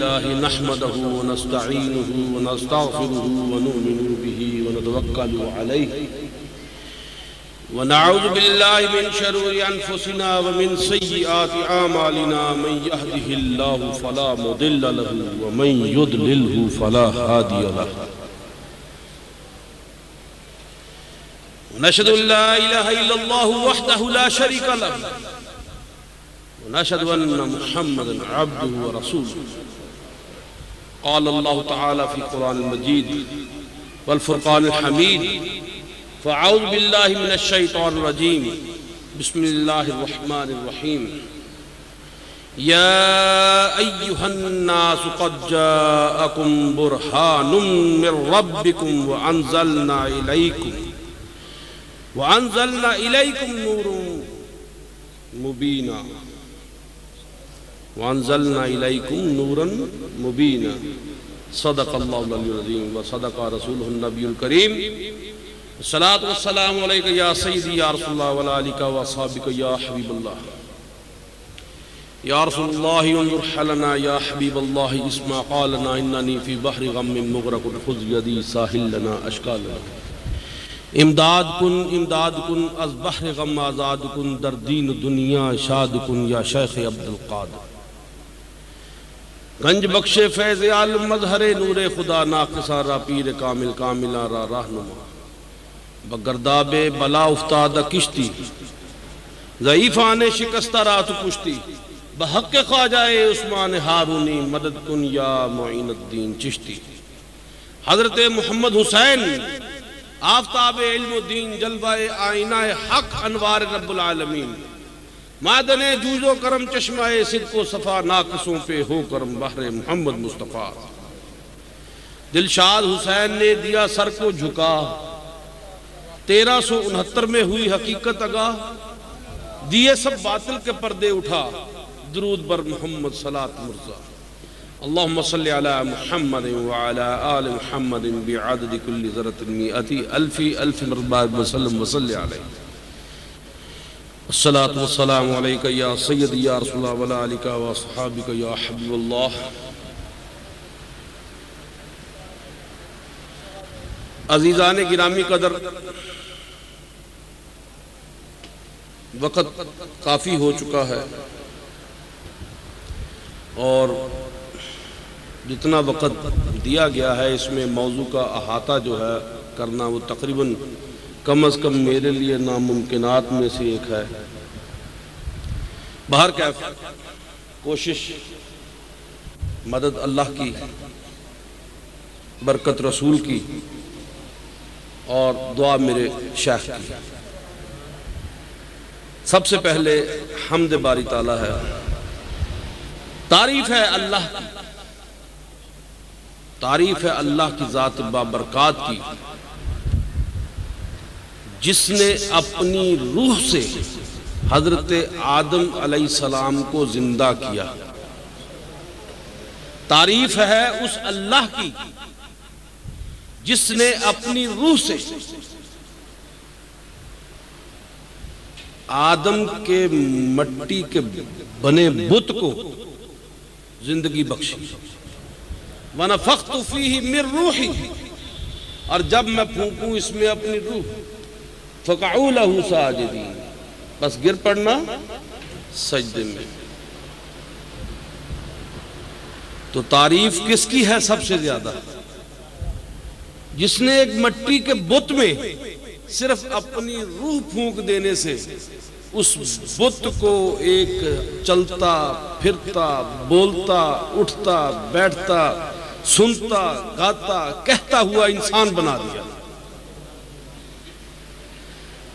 नहमदहु व नस्तईनुहु व नस्तगफिरुहु व नु'मिनु बिही व नतवक्कलु अलैहि व नऊज़ु बिल्लाहि मिन शुरूरि अनफुसिना व मिन सय्यिआति अमालिना मन यहदिहिल्लाहु फला मुदिल्ल लहु व मन युद्लिलहु फला हादिय लहु नशहदु अल्ला इलाहा इल्लल्लाहु वहदहु ला शरीका लहु व नशहदु अन्ना मुहम्मदन अब्दुहु व रसूलुहु क़ाल अल्लाहु तआला फ़ी क़ुरानिल मजीद वल फ़ुरक़ानिल हमीद फ़अऊज़ु बिल्लाहि मिनश शैतानिर रजीम बिस्मिल्लाहिर रहमानिर रहीम या अय्युहन नासु क़द जाअकुम बुरहानुम मिर रब्बिकुम व अंज़लना इलैकुम नूरन मुबीना वअंज़लना इलैकुम नूरन मुबीना सदक़ल्लाहुल अलीयुल अज़ीम व सदक़ रसूलुहुन नबियुल करीम सलातु वस्सलामु अलैका या सय्यदी या रसूलल्लाह व अला आलिका व अस्हाबिका या हबीबल्लाह या रसूलल्लाह उन्ज़ुर हलना या हबीबल्लाह इस्मा क़ालना इन्ननी फ़ी बहरि ग़म्मिन मुग़रक़ुन ख़ुज़ यदी साहिल लना अशकाल इमदाद कुन अज़ बहर ग़म आज़ाद कुन दर दीन दुनिया शाद कुन या शेख अब्दुल क़ादिर गंज बख्शे फैज़ आलम मज़हरे नूरे खुदा नाक़िसारा पीर कामिल कामिलारा रहनुमा बगरदाबे बला उफ्ताद किश्ती ज़ईफ़ाने शिकस्ता रात पुश्ती बहक़ ख्वाजाए उस्मान हारूनी मदद कुन या मुईनुद्दीन चिश्ती हज़रत मोहम्मद हुसैन आफ्ताब इल्मुद्दीन जलवाए आईनाए हक अनवार रब्बुल आलमीन मादने जूजो करम चश्माए सिद्को सफ़ा नाक़िसों पे हो करम बहरे मोहम्मद मुस्तफ़ा दिलशाद हुसैन ने दिया सर को झुका 1369 में हुई हकीकत आगाह दिए सब बातिल के पर्दे उठा दुरूद बर मोहम्मद सलात मुर्जा अल्लाहुम्मा सल्लि अला मुहम्मद व अला आलि मुहम्मद बिअददि कुल्ली ज़र्रतिन मिअति अल्फ़ि मरतबा व सल्लम व सल्लि अलैहि अस्सलातु वस्सलामु अलैका या सय्यदी या रसूलल्लाह व अला आलिका व अस्हाबिका या हबीबल्लाह अज़ीज़ान गिरामी कदर वक़्त काफ़ी हो चुका है और जितना वक़्त दिया गया है इसमें मौजू का अहाता जो है करना वो तकरीबन कम अज़ कम मेरे लिए नामुमकिनात में से एक है। बाहर क्या कोशिश मदद अल्लाह की बरकत रसूल की और दुआ मेरे शेख की। सबसे पहले हम्द बारी ताला है, तारीफ है अल्लाह की, तारीफ है अल्लाह की ज़ात बाबरकात की जिसने अपनी रूह से हजरत आदम अलैहिस्सलाम को जिंदा किया। तारीफ है उस अल्लाह की जिसने अपनी रूह से आदम के मट्टी के बने बुत को जिंदगी बख्शी। वनफ़ख़्तु फ़ीही मिन रूही, और जब मैं फूंकूं इसमें अपनी रूह, फ़क़अू लहू साजिदीन, बस गिर पड़ना सजदे में। तो तारीफ किसकी है सबसे ज्यादा? जिसने एक मट्टी के बुत में सिर्फ अपनी रूह फूंक देने से उस बुत को एक चलता फिरता बोलता उठता बैठता सुनता गाता कहता हुआ इंसान बना दिया।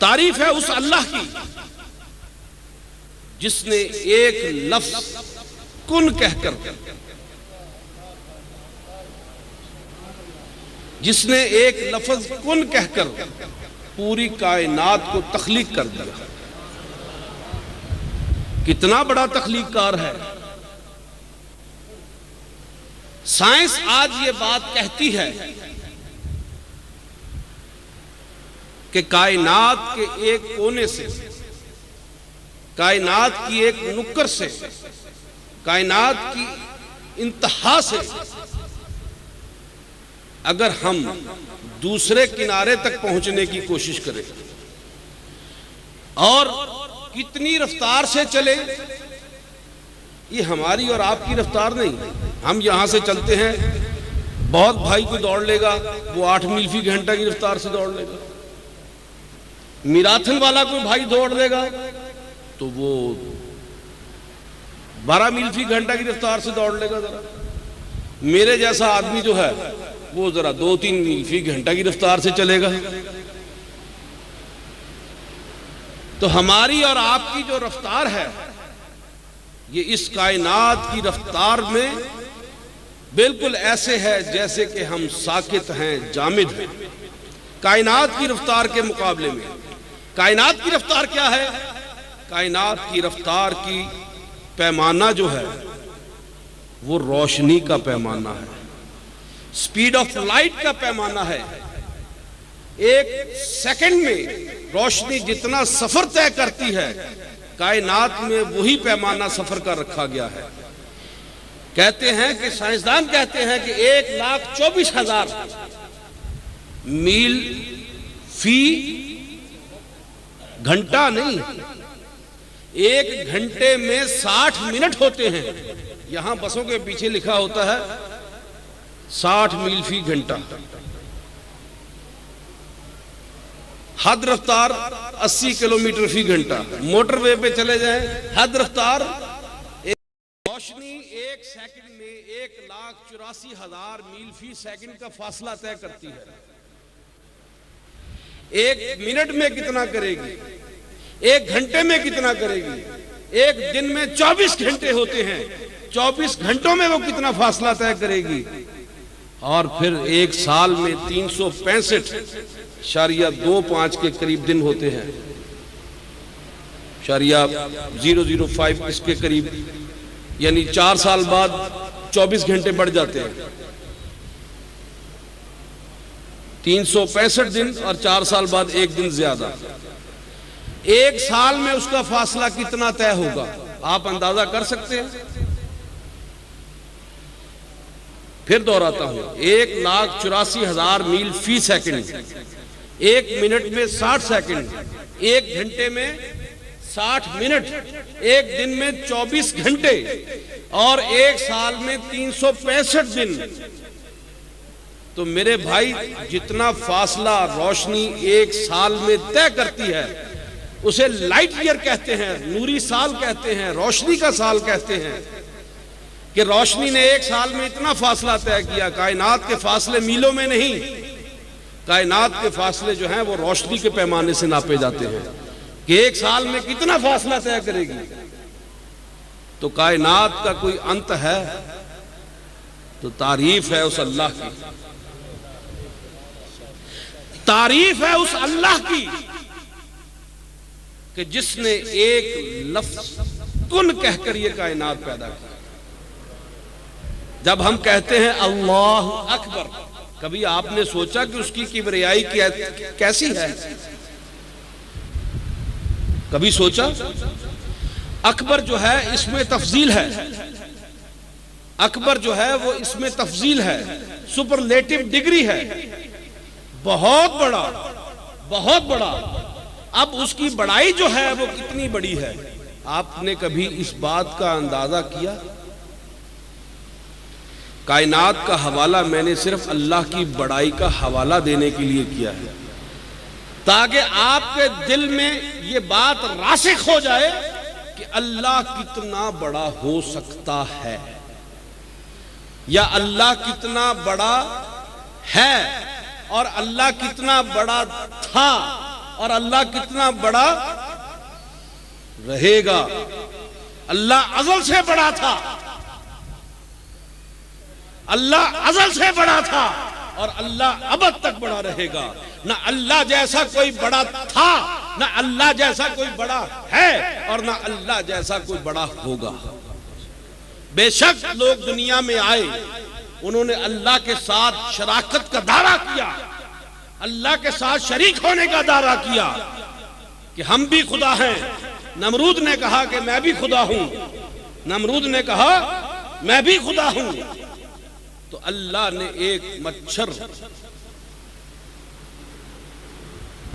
तारीफ है उस अल्लाह की जिसने एक लफ्ज कुन कहकर, जिसने एक लफ्ज कुन कहकर पूरी कायनात को तख्लीक कर दिया। कितना बड़ा तख्लीककार है। साइंस आज ये बात कहती है कि कायनात के एक कोने से, कायनात की एक नुक्कर से, कायनात की इंतहा से अगर हम दूसरे किनारे तक पहुंचने की कोशिश करें और कितनी रफ्तार से चले, ये हमारी और आपकी रफ्तार नहीं। हम यहां से चलते हैं, बहुत भाई को दौड़ लेगा, वो 8 मील फी घंटा की रफ्तार से दौड़ लेगा। मैराथन वाला कोई भाई दौड़ लेगा तो वो 12 मील फी घंटा की रफ्तार से दौड़ लेगा। जरा मेरे जैसा आदमी जो है वो जरा 2-3 मील फी घंटा की रफ्तार से चलेगा। तो हमारी और आपकी जो रफ्तार है, ये इस कायनात की रफ्तार में बिल्कुल ऐसे है जैसे कि हम साकित हैं, जामिद हैं। कायनात की रफ्तार के मुकाबले में कायनात की रफ्तार क्या है? कायनात की रफ्तार की पैमाना जो है वो रोशनी का पैमाना है, स्पीड ऑफ लाइट का पैमाना है। एक सेकंड में रोशनी जितना सफर तय करती है, कायनात में वही पैमाना सफर का रखा गया है। कहते हैं कि साइंसदान कहते हैं कि 1,24,000 मील फी घंटा नहीं, 1 घंटे में 60 मिनट होते हैं। यहां बसों के पीछे लिखा होता है 60 मील फी घंटा। हद रफ्तार 80 किलोमीटर फी घंटा। मोटरवे पे चले जाएं, हद रफ्तार। रोशनी 1 सेकंड में 1,84,000 मील फी सेकंड का फासला तय करती है। 1 मिनट में कितना करेगी, 1 घंटे में कितना करेगी? एक दिन में 24 घंटे होते हैं, 24 घंटों में वो कितना फासला तय करेगी? और फिर एक साल में 365.25 के करीब दिन होते हैं, शरिया 005 इसके करीब, यानी 4 साल बाद 24 घंटे बढ़ जाते हैं। 365 दिन और 4 साल बाद 1 दिन ज्यादा। 1 साल में उसका फासला कितना तय होगा, आप अंदाजा कर सकते हैं? फिर दोहराता हूं, 1,84,000 मील फी सेकंड, 1 मिनट में 60 सेकंड, 1 घंटे में 60 मिनट, 1 दिन में 24 घंटे और 1 साल में 365 दिन। तो मेरे भाई, जितना फासला रोशनी 1 साल में तय करती है उसे लाइट ईयर कहते हैं, नूरी साल कहते हैं, रोशनी का साल कहते हैं। कि रोशनी ने 1 साल में इतना फासला तय किया। कायनात के फासले मीलों में नहीं, कायनात के फासले जो हैं वो रोशनी के पैमाने से नापे जाते हैं कि 1 साल में कितना फासला तय करेगी। तो कायनात का कोई अंत है? तो तारीफ है उस अल्लाह की, तारीफ है उस अल्लाह की कि जिसने एक लफ्ज कुन कहकर यह कायनात पैदा की। जब हम कहते हैं अल्लाह अकबर, कभी आपने सोचा कि उसकी किबरियाई कैसी है? कभी सोचा? अकबर जो है इसमें तफजील है, अकबर जो है वो इसमें तफजील है, सुपरलेटिव डिग्री है, बहुत बड़ा, बहुत बड़ा। अब उसकी बड़ाई जो है वो कितनी बड़ी है, आपने कभी इस बात का अंदाजा किया? कायनात का हवाला मैंने सिर्फ अल्लाह की बड़ाई का हवाला देने के लिए किया है, ताकि आपके दिल में ये बात रासिख हो जाए कि अल्लाह कितना बड़ा हो सकता है, या अल्लाह कितना बड़ा है, और अल्लाह कितना बड़ा था, और अल्लाह कितना बड़ा रहेगा। अल्लाह अज़ल से बड़ा था, अल्लाह अज़ल से बड़ा था, और अल्लाह अबद तक बड़ा रहेगा। ना अल्लाह जैसा कोई बड़ा था, ना अल्लाह जैसा कोई बड़ा है, और ना अल्लाह जैसा कोई बड़ा होगा। बेशक लोग दुनिया में आए, उन्होंने अल्लाह के साथ शराकत का दावा किया, अल्लाह के साथ शरीक होने का दावा किया कि हम भी खुदा हैं। नमरूद ने कहा कि मैं भी खुदा हूं, नमरूद ने कहा मैं भी खुदा हूं। तो अल्लाह ने एक मच्छर